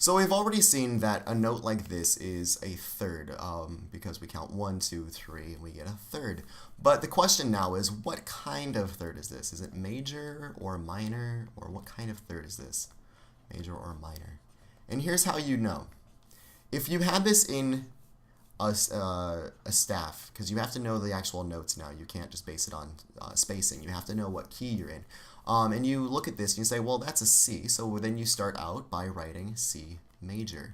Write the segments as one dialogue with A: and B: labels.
A: So we've already seen that a note like this is a third, because we count 1, 2, 3, and we get a third. But the question now is, what kind of third is this? Is it major or minor, or what kind of third is this? Major or minor? And here's how you know. If you had this in a staff, because you have to know the actual notes now. You can't just base it on spacing. You have to know what key you're in. And you look at this and you say, well, that's a C. So then you start out by writing C major.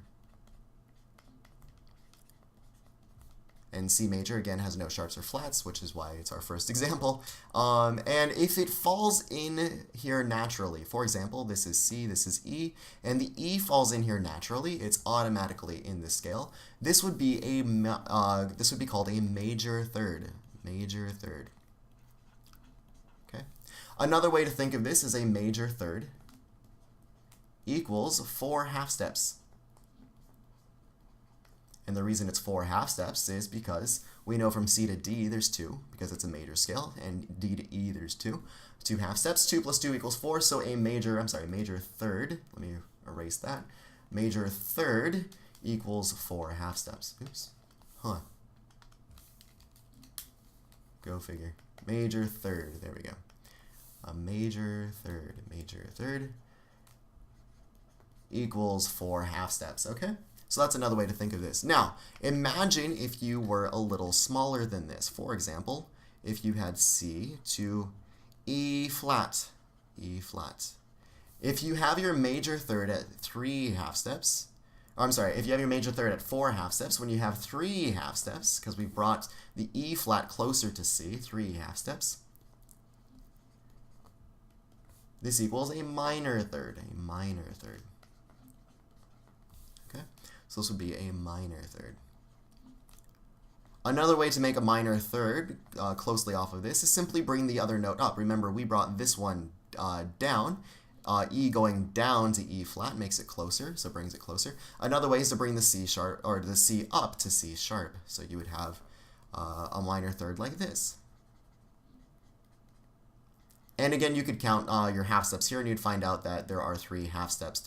A: And C major, again, has no sharps or flats, which is why it's our first example. And if it falls in here naturally, for example, this is C, this is E, and the E falls in here naturally, it's automatically in the scale. This would be called a major third. Major third. Okay. Another way to think of this is a major third equals 4 half steps. And the reason it's 4 half steps is because we know from C to D there's 2, because it's a major scale, and D to E there's 2. 2 half steps, 2 plus 2 equals 4, so a major third, let me erase that. Major third equals 4 half steps. Oops. Huh. Go figure. Major third, there we go. A major third equals 4 half steps, okay? So that's another way to think of this. Now, imagine if you were a little smaller than this. For example, if you had C to E flat, E flat. If you have your major third at 3 half steps, if you have your major third at 4 half steps, when you have 3 half steps, because we brought the E flat closer to C, 3 half steps, this equals a minor third, So this would be a minor third. Another way to make a minor third closely off of this is simply bring the other note up. Remember, we brought this one down. E going down to E flat makes it closer, so brings it closer. Another way is to bring the C sharp, or the C up to C sharp. So you would have a minor third like this. And again, you could count your half steps here, and you'd find out that there are 3 half steps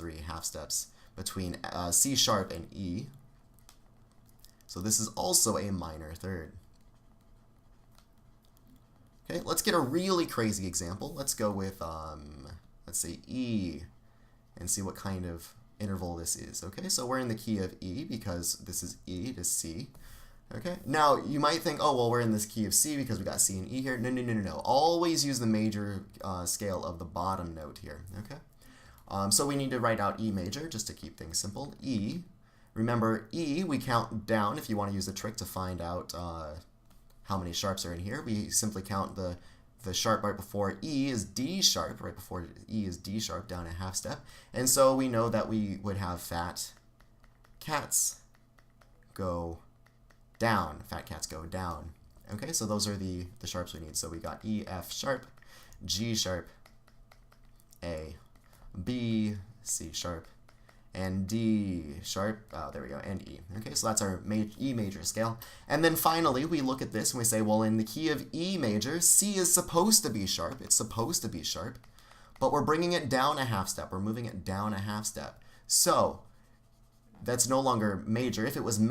A: between C sharp and E. So this is also a minor third. Okay, let's get a really crazy example. Let's go with, let's say E, and see what kind of interval this is. Okay, so we're in the key of E because this is E to C. Okay, now you might think, oh, well, we're in this key of C because we got C and E here. No. Always use the major scale of the bottom note here. Okay. So we need to write out E major just to keep things simple. E. Remember, E, we count down if you want to use the trick to find out how many sharps are in here. We simply count the sharp right before E is D sharp, right before E is D sharp, down a half step. And so we know that we would have fat cats go down. Fat cats go down. Okay, so those are the sharps we need. So we got E, F sharp, G sharp, A, B, C sharp, and D sharp, there we go, and E. Okay, so that's our E major scale. And then finally, we look at this and we say, well, in the key of E major, C is supposed to be sharp. It's supposed to be sharp, but we're bringing it down a half step. We're moving it down a half step. So that's no longer major. If it was a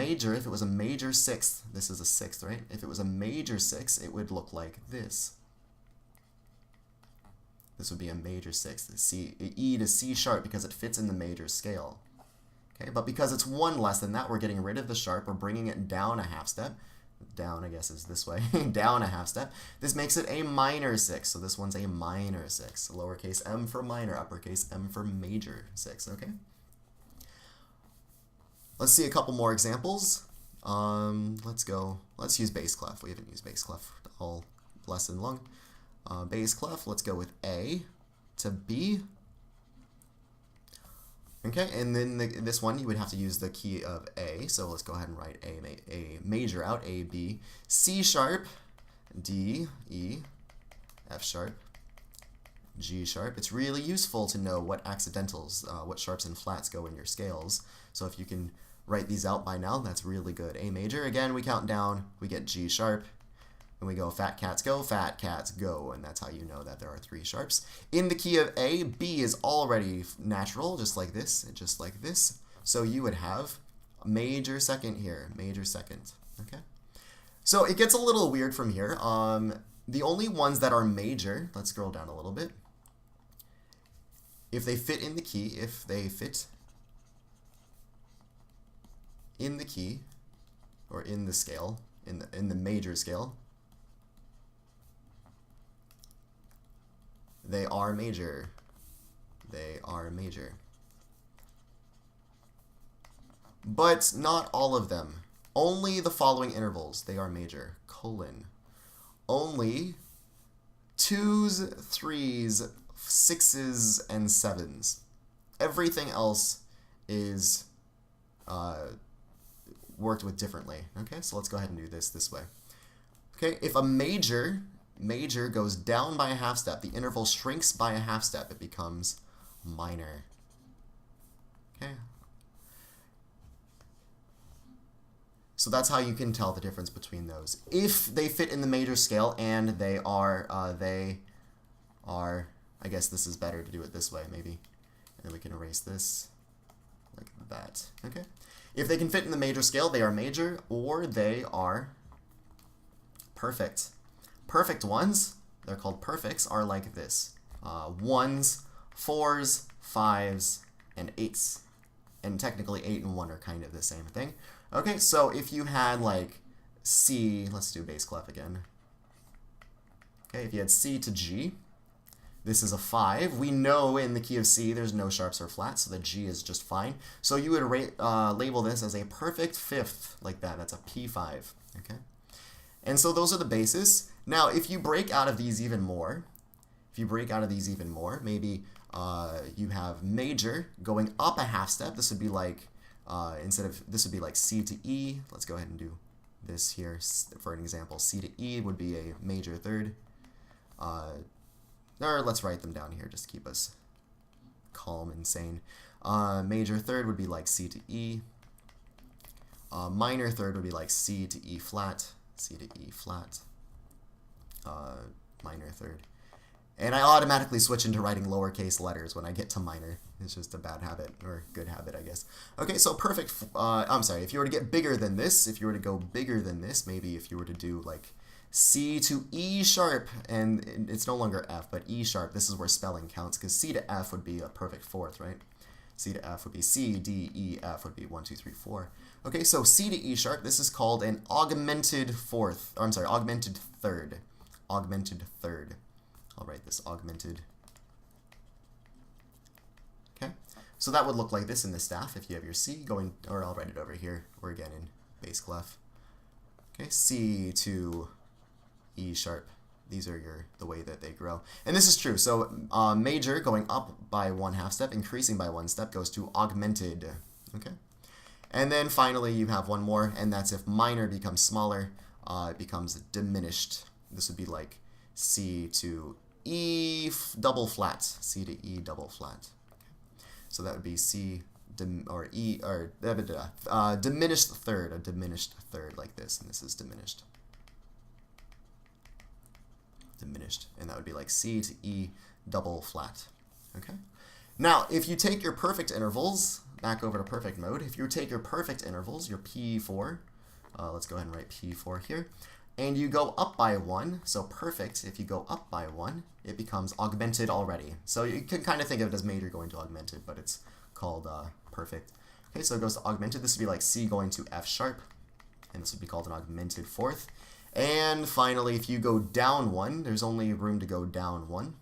A: major sixth, this is a sixth, right? If it was a major sixth, it would look like this. This would be a major sixth, E to C sharp, because it fits in the major scale. Okay, but because it's 1 less than that, we're getting rid of the sharp. We're bringing it down a half step. Down, I guess, is this way. Down a half step. This makes it a minor 6. So this one's a minor 6. Lowercase m for minor, uppercase m for major 6. Okay. Let's see a couple more examples. Let's use bass clef. We haven't used bass clef all lesson long. Bass clef, let's go with A to B. Okay, and then this one you would have to use the key of A. So let's go ahead and write A major out, A, B, C sharp, D, E, F sharp, G sharp. It's really useful to know what accidentals, what sharps and flats go in your scales. So if you can write these out by now, that's really good. A major, again, we count down, we get G sharp, and we go fat cats go, and that's how you know that there are 3 sharps. In the key of A, B is already natural, just like this. So you would have a major second here, major second, okay? So it gets a little weird from here. The only ones that are major, let's scroll down a little bit. If they fit in the key, or in the scale, in the major scale, they are major. They are major. But not all of them. Only the following intervals, they are major, colon. Only 2s, 3s, 6s, and 7s. Everything else is worked with differently. Okay, so let's go ahead and do this way. Okay, if a major goes down by a half step, the interval shrinks by a half step, it becomes minor. Okay. So that's how you can tell the difference between those. If they fit in the major scale and they are, I guess this is better to do it this way, maybe. And then we can erase this like that. Okay. If they can fit in the major scale, they are major, or they are perfect. Perfect ones, they're called perfects, are like this. 1s, 4s, 5s, and 8s. And technically 8 and 1 are kind of the same thing. Okay, so if you had like C, let's do bass clef again. Okay, if you had C to G, this is a 5. We know in the key of C there's no sharps or flats, so the G is just fine. So you would label this as a perfect fifth, like that. That's a P5. Okay, and so those are the bases. Now, if you break out of these even more, maybe you have major going up a half step. This would be like this would be like C to E. Let's go ahead and do this here for an example. C to E would be a major third. Or let's write them down here just to keep us calm and sane. Major third would be like C to E. Minor third would be like C to E flat, minor third. And I automatically switch into writing lowercase letters when I get to minor. It's just a bad habit, or good habit, I guess. Okay, so perfect, if you were to get bigger than this, maybe if you were to do like C to E sharp, and it's no longer F, but E sharp, this is where spelling counts, because C to F would be a perfect fourth, right? C to F would be C, D, E, F would be 1, 2, 3, 4. Okay, so C to E sharp, this is called an augmented fourth, augmented third. Augmented third. I'll write this augmented. Okay, so that would look like this in the staff if you have your C going, or I'll write it over here. We're again in bass clef. Okay, C to E sharp. These are the way that they grow. And this is true. So major going up by 1/2 step, increasing by 1 step, goes to augmented. Okay, and then finally you have one more, and that's if minor becomes smaller, it becomes diminished. This would be like C to E double flat. C to E double flat. So that would be C or E or diminished third, a diminished third like this, and this is diminished. Diminished, and that would be like C to E double flat. Okay. Now, if you take your perfect intervals back over to perfect mode, if you take your perfect intervals, your P4, let's go ahead and write P4 here, and you go up by 1, so perfect, if you go up by 1, it becomes augmented already. So you can kind of think of it as major going to augmented, but it's called perfect. Okay, so it goes to augmented. This would be like C going to F sharp, and this would be called an augmented fourth. And finally, if you go down 1, there's only room to go down 1.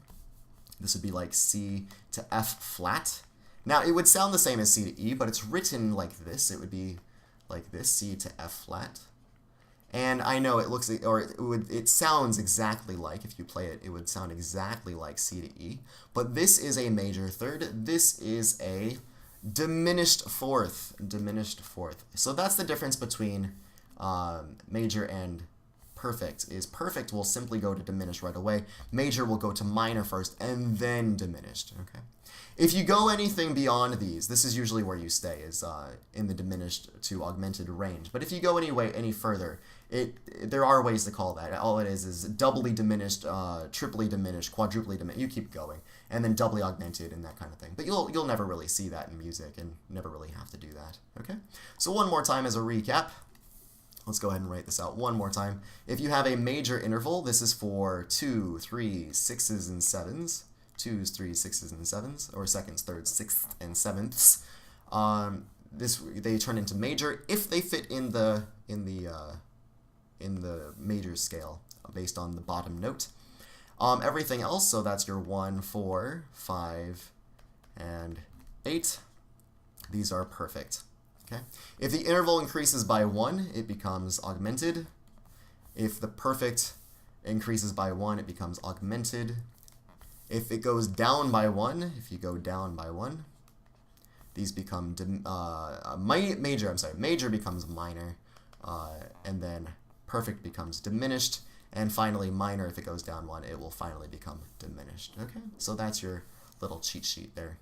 A: This would be like C to F flat. Now, it would sound the same as C to E, but it's written like this. It would be like this, C to F flat. And I know it looks, or it sounds exactly like, if you play it, it would sound exactly like C to E. But this is a major third. This is a diminished fourth. Diminished fourth. So that's the difference between major and perfect. Is perfect will simply go to diminished right away. Major will go to minor first, and then diminished. Okay. If you go anything beyond these, this is usually where you stay, is in the diminished to augmented range. But if you go any further, there are ways to call that. All it is doubly diminished, triply diminished, quadruply diminished. You keep going. and then doubly augmented and that kind of thing. But you'll never really see that in music and never really have to do that. Okay? So one more time as a recap. Let's go ahead and write this out one more time. If you have a major interval, this is for 2, 3, 6s, and 7s. 2s, 3s, 6s, and 7s, or seconds, thirds, sixths, and sevenths. They turn into major if they fit in the major scale based on the bottom note. Everything else, so that's your 1, 4, 5, and 8. These are perfect. Okay. If the interval increases by 1, it becomes augmented. If the perfect increases by 1, it becomes augmented. If it goes down by 1, if you go down by 1, these become major becomes minor, and then perfect becomes diminished, and finally minor, if it goes down 1, it will finally become diminished. Okay, so that's your little cheat sheet there.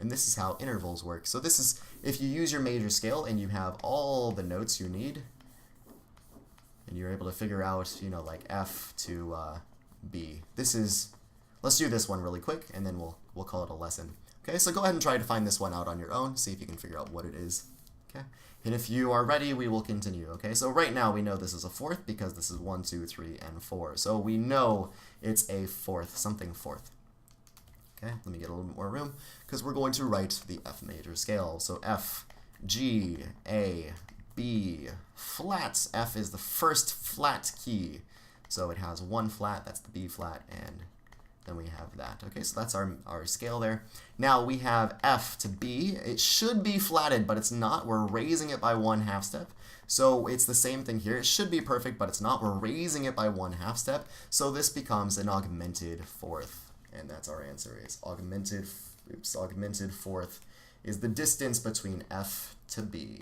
A: And this is how intervals work. So this is, if you use your major scale and you have all the notes you need, and you're able to figure out, you know, like F to B. This is, let's do this one really quick, and then we'll call it a lesson. Okay, so go ahead and try to find this one out on your own, see if you can figure out what it is. Okay, and if you are ready, we will continue. Okay, so right now we know this is a fourth because this is 1, 2, 3, and 4. So we know it's a fourth, something fourth. Okay, let me get a little bit more room because we're going to write the F major scale. So F, G, A, B, flat. F is the first flat key. So it has 1 flat, that's the B flat, and then we have that. Okay, so that's our scale there. Now we have F to B. It should be flatted, but it's not. We're raising it by 1/2 step. So it's the same thing here. It should be perfect, but it's not. We're raising it by 1/2 step. So this becomes an augmented fourth. And that's our answer, is augmented fourth is the distance between F to B.